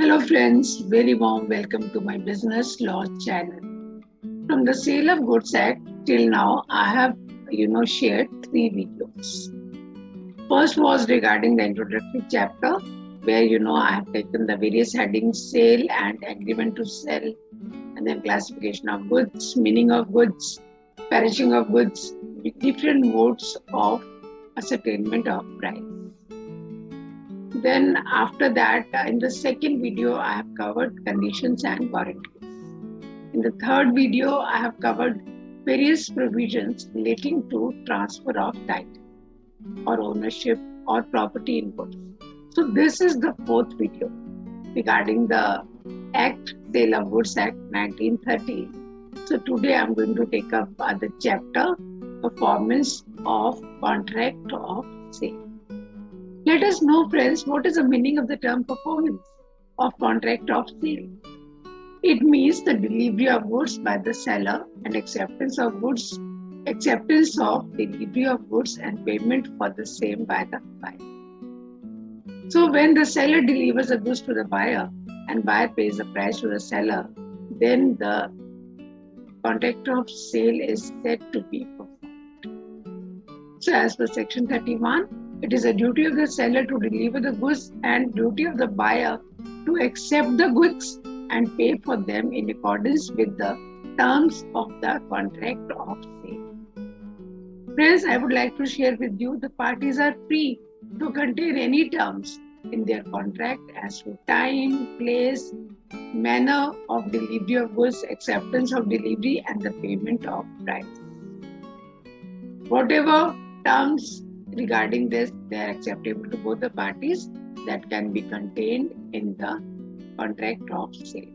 Hello friends, very warm welcome to my Business Law channel. From the Sale of Goods Act till now, I have shared 3 videos. First was regarding the introductory chapter, where I have taken the various headings: sale and agreement to sell, and then classification of goods, meaning of goods, perishing of goods, with different modes of ascertainment of price. Then after that, in the second video, I have covered conditions and guarantees. In the third video, I have covered various provisions relating to transfer of title or ownership or property in goods. So this is the fourth video regarding the Act, Sale of Goods Act 1930. So today I am going to take up the chapter Performance of Contract of Sale. Let us know, friends, what is the meaning of the term performance of contract of sale. It means the delivery of goods by the seller and acceptance of delivery of goods and payment for the same by the buyer. So when the seller delivers the goods to the buyer and buyer pays the price to the seller, then the contract of sale is said to be performed. So as per section 31, it is a duty of the seller to deliver the goods and duty of the buyer to accept the goods and pay for them in accordance with the terms of the contract of sale. Friends, I would like to share with you the parties are free to contain any terms in their contract as to time, place, manner of delivery of goods, acceptance of delivery, and the payment of price. Whatever terms regarding this, they are acceptable to both the parties that can be contained in the contract of sale.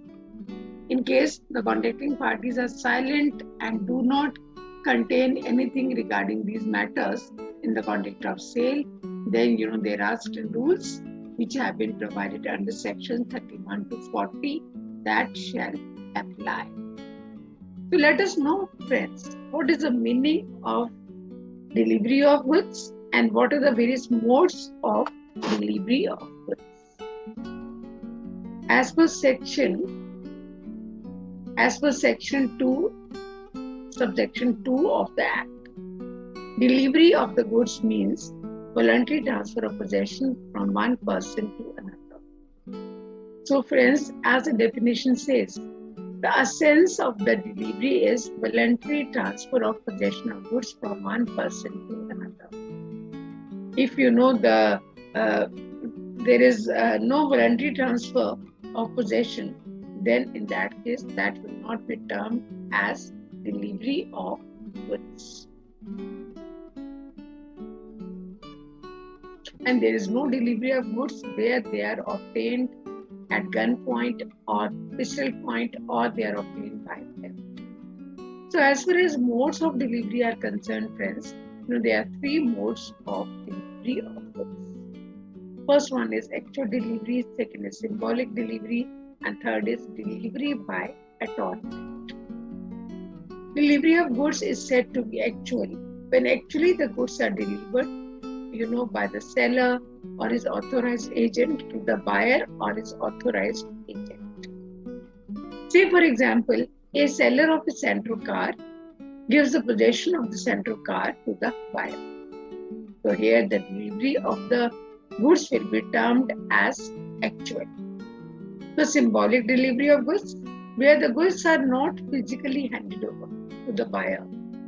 In case the contracting parties are silent and do not contain anything regarding these matters in the contract of sale, then there are certain rules which have been provided under section 31 to 40 that shall apply. So let us know, friends, what is the meaning of delivery of goods and what are the various modes of delivery of goods. As per section 2, subsection 2 of the Act, delivery of the goods means voluntary transfer of possession from one person to another. So friends, as the definition says, the essence of the delivery is voluntary transfer of possession of goods from one person to another. If there is no voluntary transfer of possession, then in that case, that will not be termed as delivery of goods. And there is no delivery of goods where they are obtained at gunpoint or pistol point, or they are obtained by theft. So as far as modes of delivery are concerned, friends, there are 3 modes of delivery of goods. First one is actual delivery, second is symbolic delivery, and third is delivery by atonement. Delivery of goods is said to be actual when actually the goods are delivered by the seller or his authorized agent to the buyer or his authorized agent. Say for example, a seller of a Centro car gives the possession of the Centro car to the buyer. So here the delivery of the goods will be termed as actual. The symbolic delivery of goods, where the goods are not physically handed over to the buyer,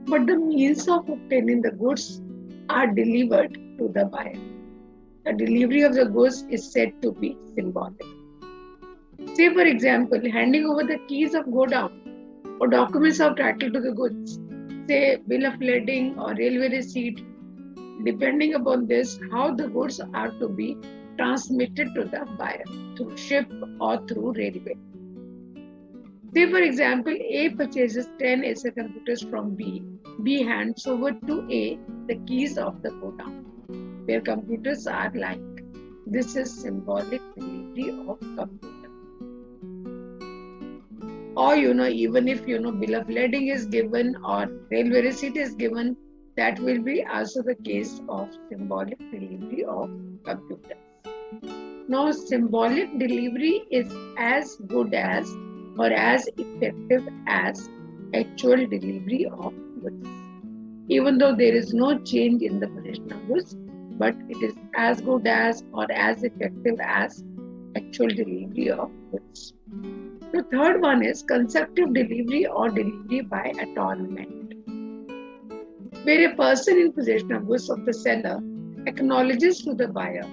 but the means of obtaining the goods are delivered to the buyer. The delivery of the goods is said to be symbolic. Say for example, handing over the keys of godown or documents of title to the goods, say bill of lading or railway receipt, depending upon this, how the goods are to be transmitted to the buyer, through ship or through railway. Say for example, A purchases 10 Acer computers from B. B hands over to A the keys of the godown, where computers are lying. This is symbolic delivery of computer. Or even if bill of lading is given or railway receipt is given, that will be also the case of symbolic delivery of computers. Now, symbolic delivery is as good as or as effective as actual delivery of goods. Even though there is no change in the possession of goods, but it is as good as or as effective as actual delivery of goods. The third one is constructive delivery or delivery by atonement, where a person in possession of goods of the seller acknowledges to the buyer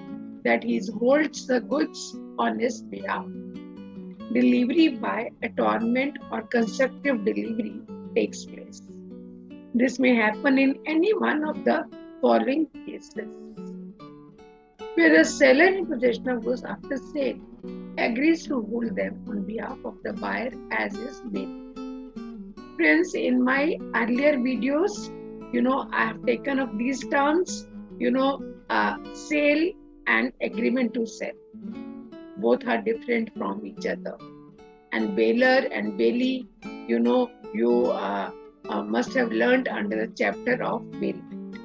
that he holds the goods on his behalf. Delivery by atonement or constructive delivery takes place. This may happen in any one of the following cases: where the seller in possession of goods after sale agrees to hold them on behalf of the buyer as his bail. Friends, in my earlier videos, I have taken up these terms, sale and agreement to sell. Both are different from each other. And bailer and bailee, you must have learned under the chapter of bailment.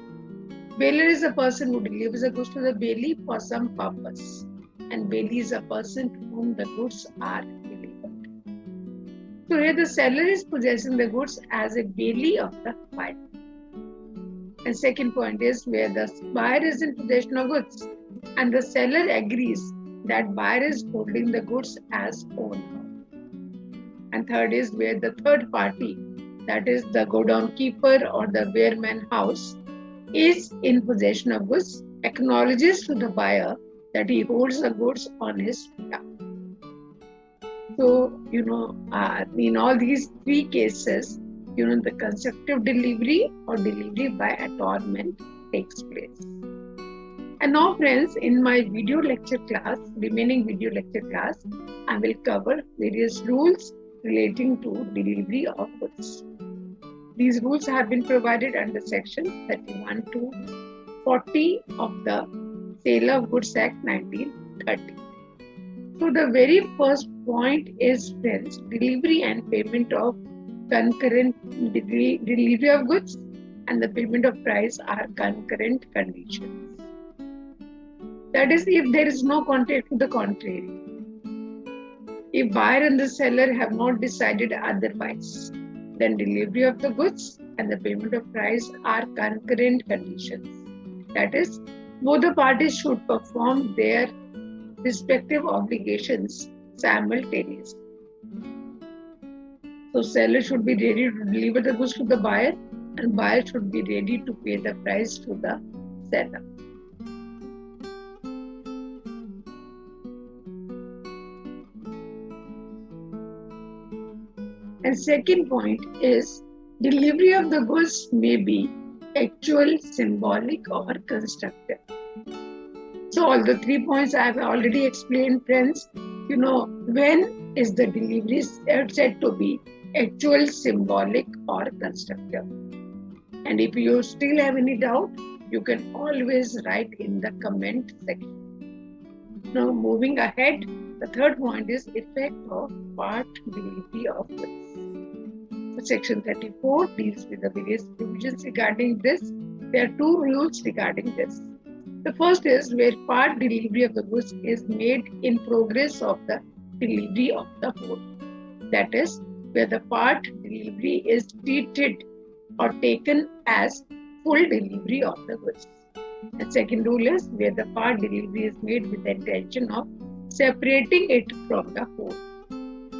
Bailer is a person who delivers the goods to the bailee for some purpose, and bailee is a person to whom the goods are delivered. So here the seller is possessing the goods as a bailee of the buyer. And second point is where the buyer is in possession of goods and the seller agrees that buyer is holding the goods as owner. And third is where the third party, that is the godown keeper or the wareman house, is in possession of goods, acknowledges to the buyer that he holds the goods on his behalf. So, in all these three cases, the constructive delivery or delivery by atonement takes place. And now, friends, in my remaining video lecture class, I will cover various rules relating to delivery of goods. These rules have been provided under section 31 to 40 of the Sale of Goods Act 1930. So the very first point is, friends, delivery and payment of concurrent delivery of goods and the payment of price are concurrent conditions. That is, if there is no contract to the contrary. If buyer and the seller have not decided otherwise, then delivery of the goods and the payment of price are concurrent conditions. That is, both the parties should perform their respective obligations simultaneously. So seller should be ready to deliver the goods to the buyer and buyer should be ready to pay the price to the seller. And second point is delivery of the goods may be actual, symbolic or constructive. So all the 3 points I have already explained, friends. When is the delivery said to be actual, symbolic or constructive? And if you still have any doubt, you can always write in the comment section. Now moving ahead, the third point is effect of part delivery of goods. So section 34 deals with the various provisions regarding this. There are 2 rules regarding this. The first is where part delivery of the goods is made in progress of the delivery of the whole. That is, where the part delivery is treated or taken as full delivery of the goods. The second rule is where the part delivery is made with the intention of separating it from the whole.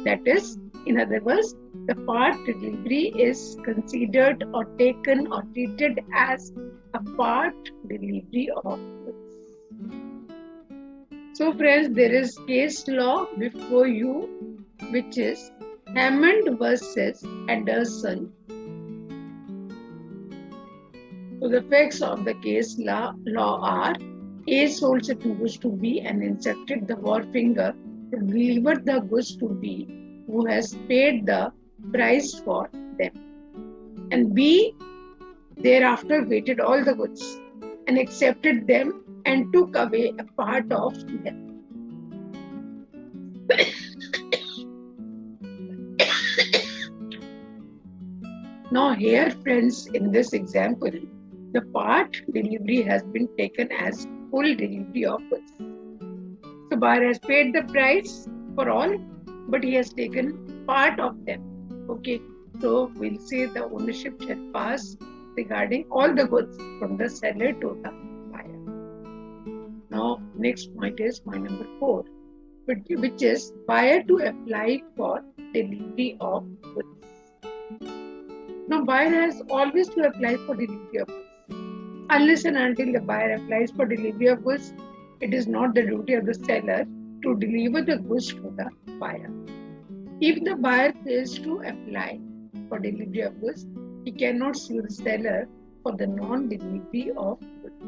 That is, in other words, the part delivery is considered or taken or treated as a part delivery of goods. So friends, there is case law before you, which is Hammond versus Anderson. So the facts of the case law are: A sold certain goods to B and instructed the forefinger to deliver the goods to B, who has paid the price for them. And B thereafter weighted all the goods and accepted them and took away a part of them. Now here, friends, in this example, the part delivery has been taken as full delivery of goods. So buyer has paid the price for all, but he has taken part of them. Okay, so we'll say the ownership shall pass regarding all the goods from the seller to the buyer. Now, next point is point number 4, which is buyer to apply for delivery of goods. Now, buyer has always to apply for delivery of goods. Unless and until the buyer applies for delivery of goods, it is not the duty of the seller to deliver the goods to the buyer. If the buyer fails to apply for delivery of goods, he cannot sue the seller for the non-delivery of goods.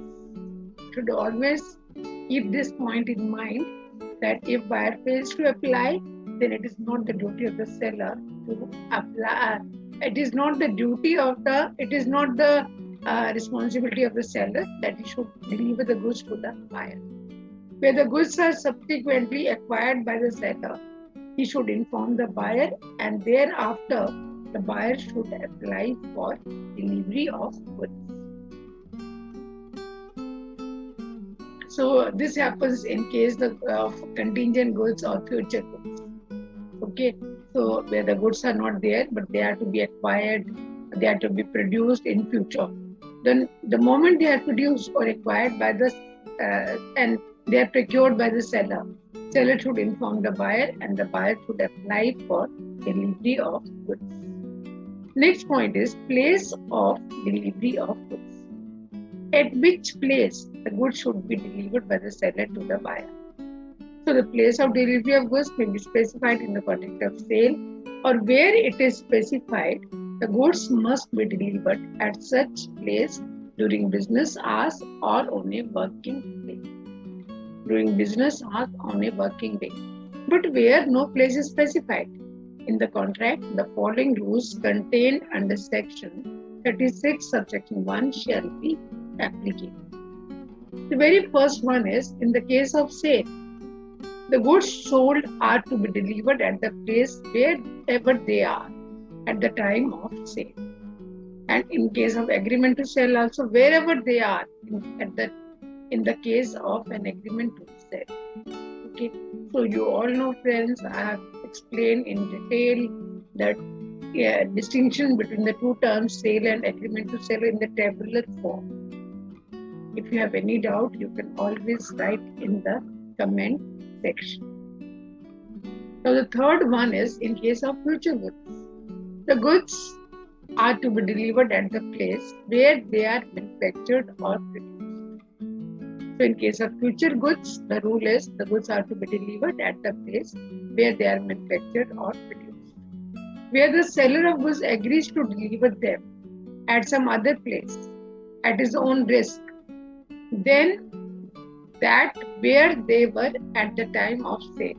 You should always keep this point in mind, that if buyer fails to apply, then it is not the duty of the seller to apply. It is not the responsibility of the seller that he should deliver the goods to the buyer. Where the goods are subsequently acquired by the seller, he should inform the buyer, and thereafter the buyer should apply for delivery of goods. So this happens in case of contingent goods or future goods. Okay, so where the goods are not there, but they are to be acquired, they are to be produced in future. Then the moment they are produced or acquired by the and they are procured by the seller should inform the buyer, and the buyer should apply for delivery of goods. Next point is place of delivery of goods. At which place the goods should be delivered by the seller to the buyer. So the place of delivery of goods may be specified in the contract of sale, or where it is specified, the goods must be delivered at such place during business hours or on a working day. During business hours on a working day. But where no place is specified in the contract, the following rules contained under section 36 subsection 1 shall be applicable. The very first one is, in the case of sale, the goods sold are to be delivered at the place wherever they are at the time of sale. And in case of agreement to sell also, wherever they are in the case of an agreement to sell. Okay, so you all know, friends, I have explained in detail that distinction between the two terms, sale and agreement to sell, in the tabular form. If you have any doubt, you can always write in the comment section. Now the third one is, in case of future goods, the goods are to be delivered at the place where they are manufactured or produced. So in case of future goods, the rule is the goods are to be delivered at the place where they are manufactured or produced. Where the seller of goods agrees to deliver them at some other place at his own risk, then that where they were at the time of sale,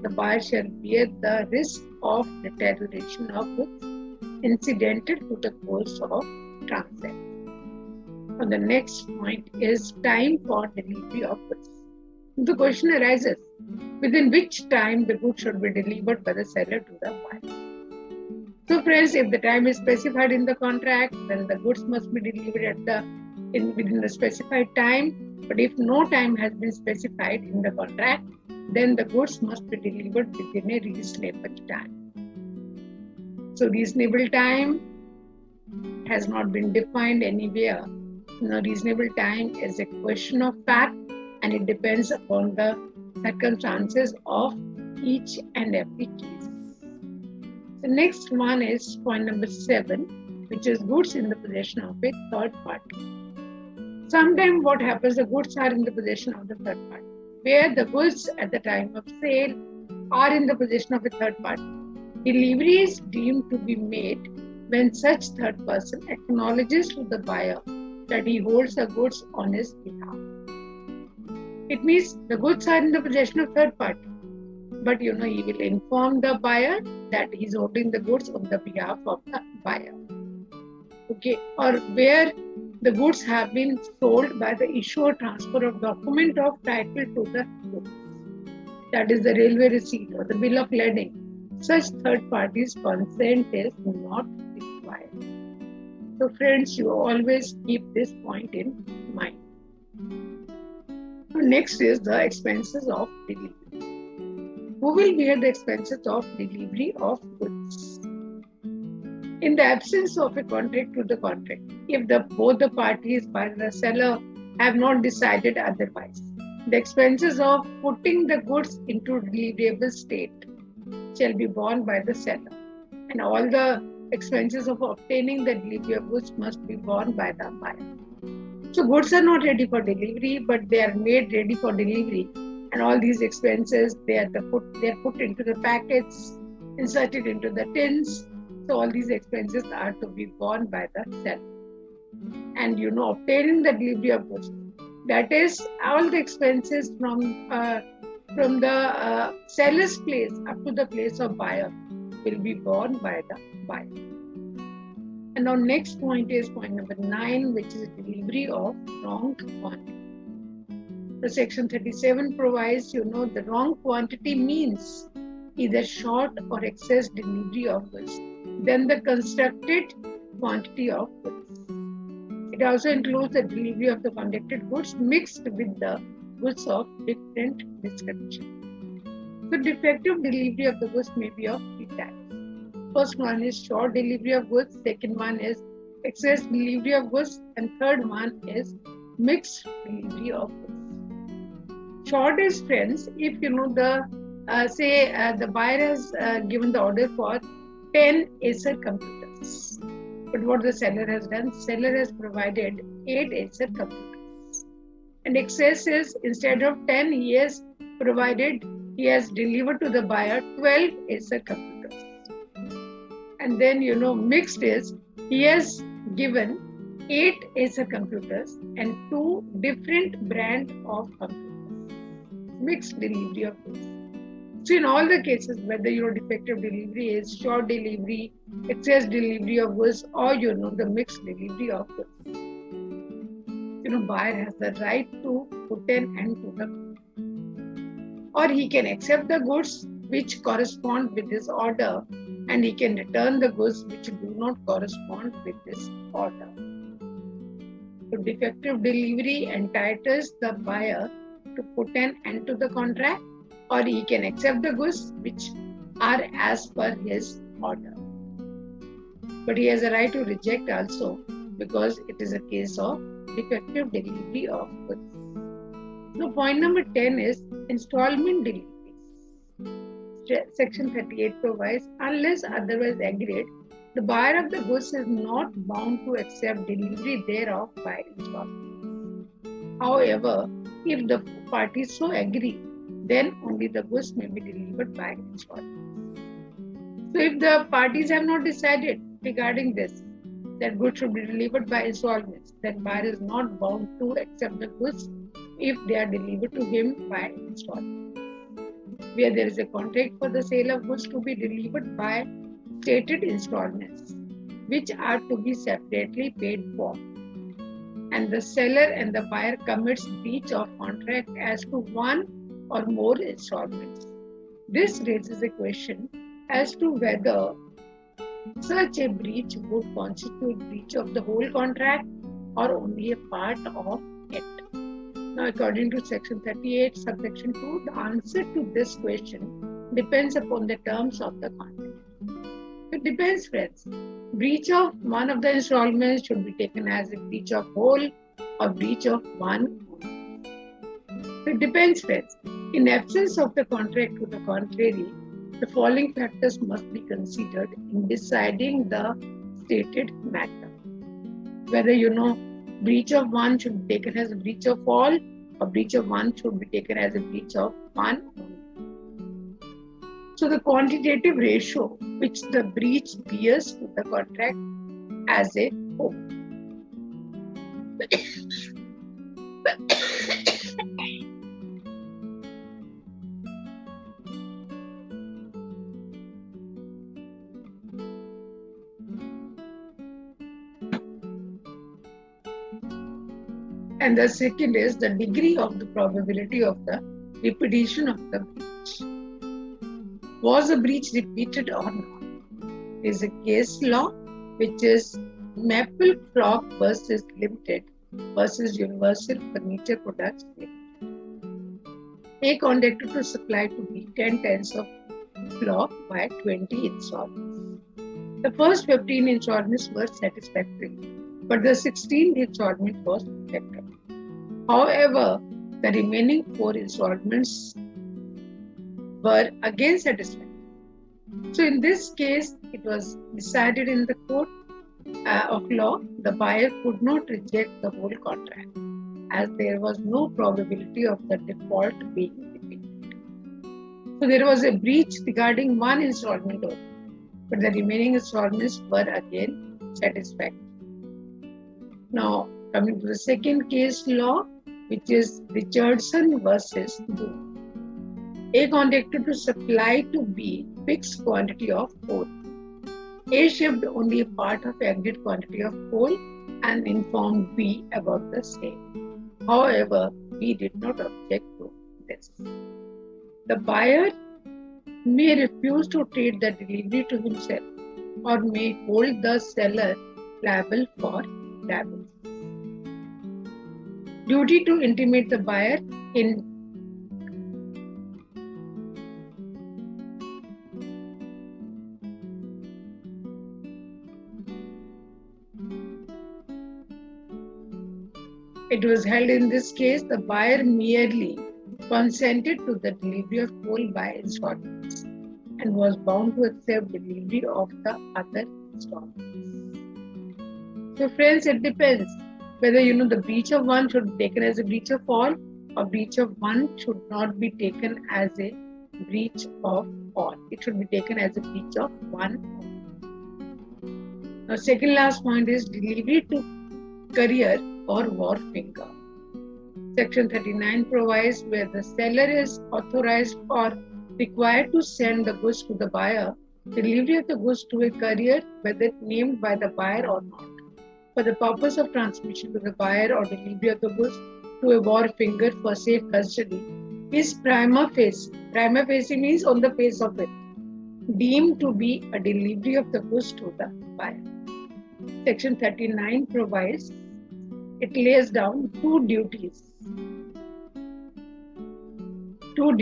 the buyer shall bear the risk of deterioration of goods incidental to the course of transaction. And the next point is time for delivery of goods. The question arises, within which time the goods should be delivered by the seller to the buyer. So friends, if the time is specified in the contract, then the goods must be delivered within the specified time. But if no time has been specified in the contract, then the goods must be delivered within a reasonable time. So reasonable time has not been defined anywhere. Reasonable time is a question of fact, and it depends upon the circumstances of each and every case. The next one is point number 7, which is goods in the possession of a third party. Sometimes what happens, the goods are in the possession of the third party, where the goods at the time of sale are in the possession of a third party. Delivery is deemed to be made when such third person acknowledges to the buyer that he holds the goods on his behalf. It means the goods are in the possession of third party, but he will inform the buyer that he is holding the goods on the behalf of the buyer. Okay, or where the goods have been sold by the issue or transfer of document of title to the goods, that is the railway receipt or the bill of lading. Such third party's consent is not required. So friends, you always keep this point in mind. Next is the expenses of delivery. Who will bear the expenses of delivery of goods? In the absence of a contract to the contract, if both the parties, buyer and seller, have not decided otherwise, the expenses of putting the goods into deliverable state shall be borne by the seller, and all the expenses of obtaining the delivery of goods must be borne by the buyer. So goods are not ready for delivery, but they are made ready for delivery, and all these expenses they are put into the packets, inserted into the tins. So all these expenses are to be borne by the seller. And obtaining the delivery of goods, that is all the expenses from the seller's place up to the place of buyer will be borne by the buyer. And our next point is point number 9, which is delivery of wrong quantity. The section 37 provides, the wrong quantity means either short or excess delivery of goods than the constructed quantity of goods. It also includes the delivery of the contracted goods mixed with the goods of different description. So defective delivery of the goods may be of 3 types. First one is short delivery of goods, second one is excess delivery of goods, and third one is mixed delivery of goods. Short is, friends, if the buyer has given the order for 10 Acer computers. But what the seller has done, seller has provided 8 Acer computers. And excess is, instead of 10, he has delivered to the buyer 12 Acer computers. And then, mixed is, he has given 8 Acer computers and 2 different brand of computers. Mixed delivery of goods. So in all the cases, whether defective delivery is short delivery, excess delivery of goods, or the mixed delivery of goods, buyer has the right to put an end to the, or he can accept the goods which correspond with his order, and he can return the goods which do not correspond with this order. So defective delivery entitles the buyer to put an end to the contract, or he can accept the goods which are as per his order. But he has a right to reject also, because it is a case of defective delivery of goods. So point number 10 is installment deliveries. Section 38 provides, unless otherwise agreed, the buyer of the goods is not bound to accept delivery thereof by installment. However, if the parties so agree, then only the goods may be delivered by installments. So if the parties have not decided regarding this, that goods should be delivered by installments, then buyer is not bound to accept the goods if they are delivered to him by installments. Where there is a contract for the sale of goods to be delivered by stated installments, which are to be separately paid for, and the seller and the buyer commits breach of contract as to one or more installments. This raises a question as to whether such a breach would constitute breach of the whole contract or only a part of it. Now, according to section 38, subsection 2, the answer to this question depends upon the terms of the contract. It depends, friends. Breach of one of the installments should be taken as a breach of whole or breach of one. It depends, friends. In absence of the contract to the contrary, the following factors must be considered in deciding the stated matter. Whether breach of one should be taken as a breach of all, or breach of one should be taken as a breach of one only. So the quantitative ratio which the breach bears to the contract as a whole. And the second is the degree of the probability of the repetition of the breach. Was a breach repeated or not? There is a case law which is Maple Clock versus Limited versus Universal Furniture Products Limited. A contracted to supply to B 10 tons of flour by 20 installments. The first 15 installments were satisfactory, but the 16th installment was rejected. However, the remaining 4 installments were again satisfactory. So in this case, it was decided in the court of law, the buyer could not reject the whole contract as there was no probability of the default being repeated. So there was a breach regarding one installment only, but the remaining installments were again satisfactory. Now, coming to the second case law, which is Richardson versus Boone. A contracted to supply to B fixed quantity of coal. A shipped only a part of agreed quantity of coal and informed B about the same. However, B did not object to this. The buyer may refuse to treat the delivery to himself or may hold the seller liable for damages. Duty to intimate the buyer in It was held in this case, the buyer merely consented to the delivery of coal by installments and was bound to accept delivery of the other installments. So friends, it depends whether the breach of one should be taken as a breach of all or breach of one should not be taken as a breach of all. It should be taken as a breach of one. Now second last point is delivery to courier or wharfinger. Section 39 provides where the seller is authorized or required to send the goods to the buyer, delivery of the goods to a courier, whether named by the buyer or not, for the purpose of transmission to the buyer or delivery of the goods to a wharfinger for safe custody is prima facie means on the face of it, deemed to be a delivery of the goods to the buyer. Section 39 provides it lays down two duties of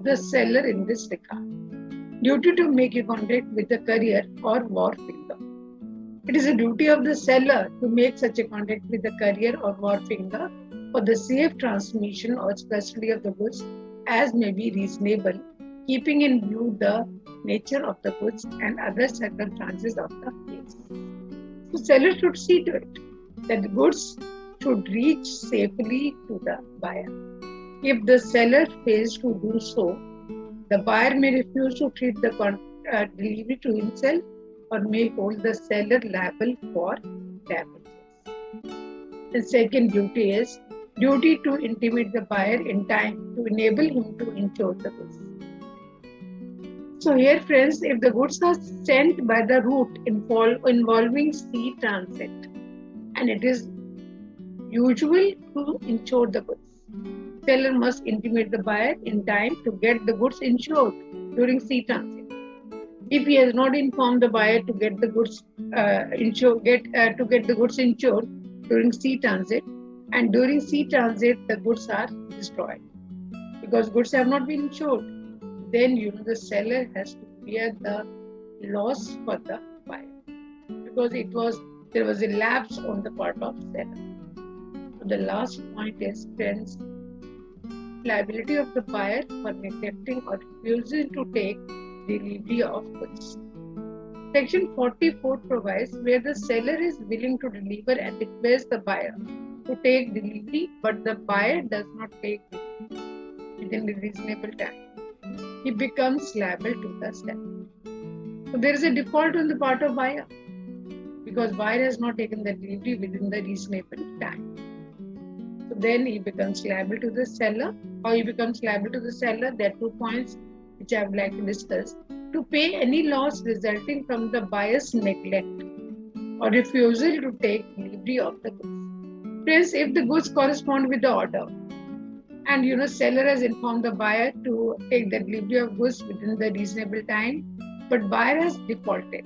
the seller in this regard. Duty to make a contract with the courier or wharfinger. It is a duty of the seller to make such a contract with the courier or wharfinger for the safe transmission or custody of the goods as may be reasonable, keeping in view the nature of the goods and other circumstances of the case. So seller should see to it that the goods should reach safely to the buyer. If the seller fails to do so, the buyer may refuse to treat the delivery to himself or may hold the seller liable for damages. The second duty is duty to intimate the buyer in time to enable him to insure the goods. So here friends, if the goods are sent by the route involving sea transit and it is usual to insure the goods, seller must intimate the buyer in time to get the goods insured during sea transit. If he has not informed the buyer to get the goods insured during sea transit, and during sea transit the goods are destroyed because goods have not been insured, then the seller has to bear the loss for the buyer because there was a lapse on the part of seller. So the last point is friends, liability of the buyer for neglecting or refusing to take delivery of goods. Section 44 provides where the seller is willing to deliver and requests the buyer to take delivery, but the buyer does not take delivery within a reasonable time, he becomes liable to the seller. So there is a default on the part of buyer because buyer has not taken the delivery within the reasonable time. So then he becomes liable to the seller. How he becomes liable to the seller? There are 2 points which I would like to discuss. To pay any loss resulting from the buyer's neglect or refusal to take delivery of the goods. Friends, if the goods correspond with the order and seller has informed the buyer to take the delivery of goods within the reasonable time, but buyer has defaulted,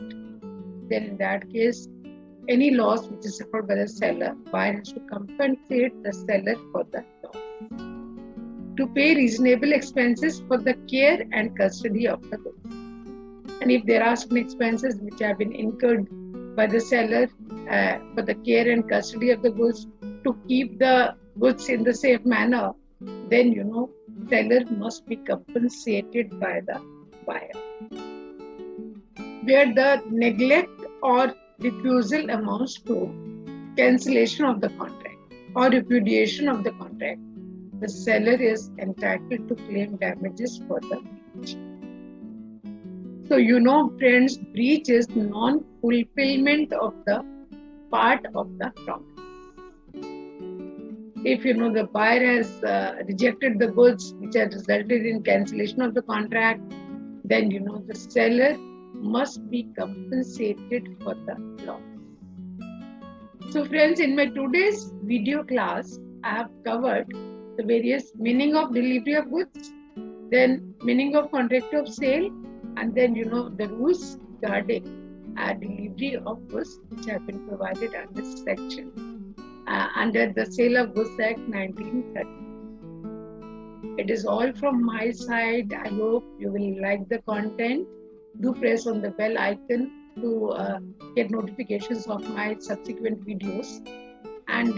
then in that case any loss which is suffered by the seller, buyer has to compensate the seller for the loss, to pay reasonable expenses for the care and custody of the goods. And if there are some expenses which have been incurred by the seller for the care and custody of the goods, to keep the goods in the safe manner, then seller must be compensated by the buyer. Where the neglect or refusal amounts to cancellation of the contract or repudiation of the contract, the seller is entitled to claim damages for the breach. So friends, breach is non-fulfillment of the part of the promise. If the buyer has rejected the goods which has resulted in cancellation of the contract, then the seller must be compensated for the loss. So friends, in my today's video class, I have covered the various meaning of delivery of goods, then meaning of contract of sale, and then the rules regarding delivery of goods which have been provided under section under the Sale of Goods Act 1930. It is all from my side. I hope you will like the content. Do press on the bell icon to get notifications of my subsequent videos, and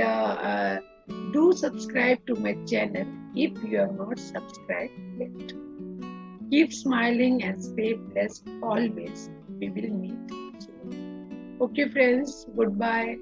do subscribe to my channel if you are not subscribed yet. Keep smiling and stay blessed always. We will meet soon. Okay friends, goodbye.